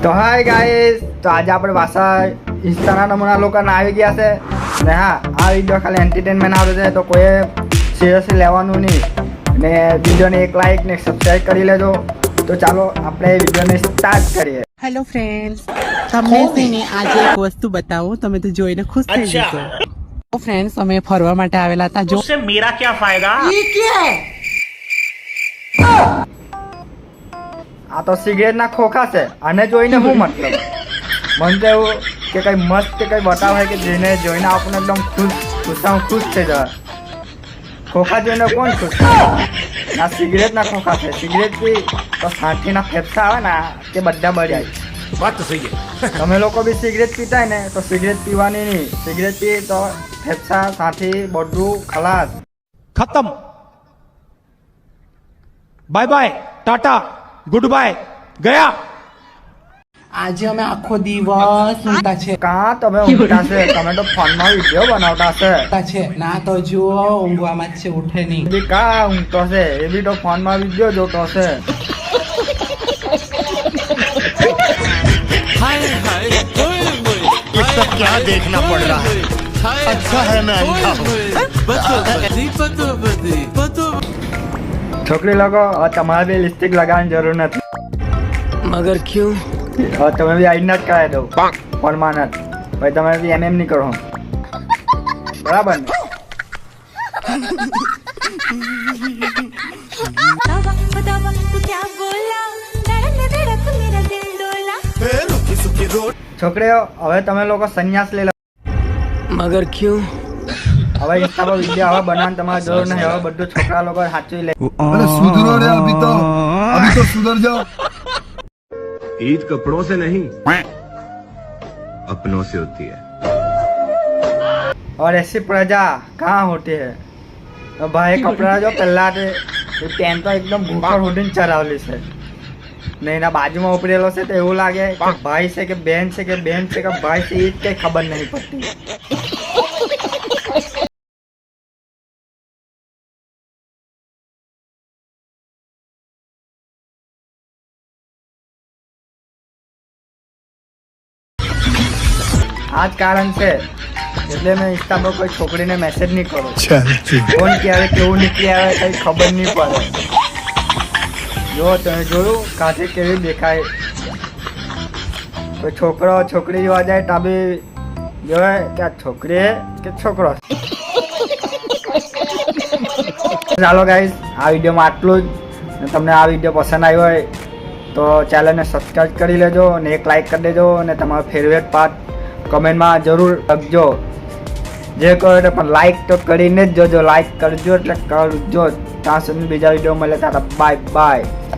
તો hi guys, તો આજે આપણે પાછા ઇન્સ્ટાના નમૂના લોકોના આવી ગયા છે ને. હા, આ વિડીયો ખાલી એન્ટરટેનમેન્ટ આવે છે, તો કોઈ સિરિયસલી લેવાનું નહીં. ને વિડીયોને એક લાઈક ને સબસ્ક્રાઈબ કરી લેજો. તો ચાલો આપણે વિડીયોને સ્ટાર્ટ કરીએ. હેલો ફ્રેન્ડ્સ, તમને છે ને આજે એક વસ્તુ બતાવું, તમે તો જોઈને ખુશ થઈ જશો. તો ફ્રેન્ડ્સ, અમે ફરવા માટે આવેલા હતા. જો मेरा क्या फायदा? આ તો સિગરેટના ખોખા છે. આને જોઈને શું મતલબ? મને તો એવું કે કંઈ મસ્ત કે કંઈ બતાવે કે જેને જોઈને આપણને એકદમ ખુશ થઈ જાય. ખોખા જોઈને કોણ ખુશ થાય? આ સિગરેટના ખોખા છે. સિગરેટ પી તો સાંઠીના ફેફસા આવે ને કે બધા બળી જાય. बात तो सही है. તમે લોકો બી સિગરેટ પીતા ને તો સિગરેટ પીવાની નહીં. સિગરેટ પી તો ફેફસા સાંઠી બધું ખલાસ. खत्म. Bye bye, tata, good bye, गया. આજે અમે આખો દિવસ ઊંઘતા છે. કાં તમે ઊંઘતા છે? તમે તો ફોનમાં વિડીયો બનાવતા છે. ઊંઘતા છે ના તો જુઓ, ઊંઘવામાં જ છે, ઉઠે નહીં. એ બી કાં ઊંઘતો છે? એ બી તો ફોનમાં વિડીયો જોતો છે. इसका क्या देखना पड़ रहा है? अच्छा है मैं अंधा हूँ. છોકરી લોકો, હવે તમારે બી લિપસ્ટિક લગાવવાની જરૂર નથી. મગર ક્યું? હવે તમે બી આઈને જ કરાવી દઉં ફોનમાં નથી. ભાઈ તમે બી એમ નહીં કરો, બરાબર ને? तू क्या बोला, धड़क धड़क मेरा दिल डोला. છોકરીઓ, હવે તમે લોકો સંન્યાસ લઈ લો. મગર ક્યું? હવે ઇન્સ્ટા પર વિડીયો હવે બનાવવાની તમારે જરૂર નહીં. હવે બધું છોકરા લોકો સાચવી લે. अरे सुधरो रे, अभी तो सुधर जाओ. ईद कपड़ों से नहीं अपनों से होती है. और ऐसी प्रजा कहाँ होती है? तो भाई કપડા જો પહેલા પેન્ટ તો એકદમ ભૂખર ઉડીને ચરાવેલી છે ને એના બાજુમાં ઉપરેલો છે તો એવું લાગે કે ભાઈ છે કે બેન છે કે બેન છે કે ભાઈ છે, એ જ કઈ ખબર નહીં પડતી. આ જ કારણ છે એટલે મેં ઇન્સ્ટા પર કોઈ છોકરીને મેસેજ નહીં કરું. ફોન ક્યારે કેવું નીકળી આવે કઈ ખબર નહીં પડે. જો તમે જોયું કાંઠે કેવી દેખાય. કોઈ છોકરો છોકરી જોવા જાય તો બી જોવાય કે આ છોકરી કે છોકરો. ચાલો ગાઈસ, આ વિડીયોમાં આટલું જ. તમને આ વિડીયો પસંદ આવ્યો હોય તો ચેનલને સબસ્ક્રાઈબ કરી લેજો અને એક લાઈક કરી દેજો અને તમારો ફેવરેટ પાર્ટ કમેન્ટમાં જરૂર લખજો. જે કરો એટલે પણ લાઈક તો કરીને જ જોજો. લાઈક કરજો એટલે કરજો. ત્યાં સુધી બીજા વિડીયો મળે. તારા બાય બાય.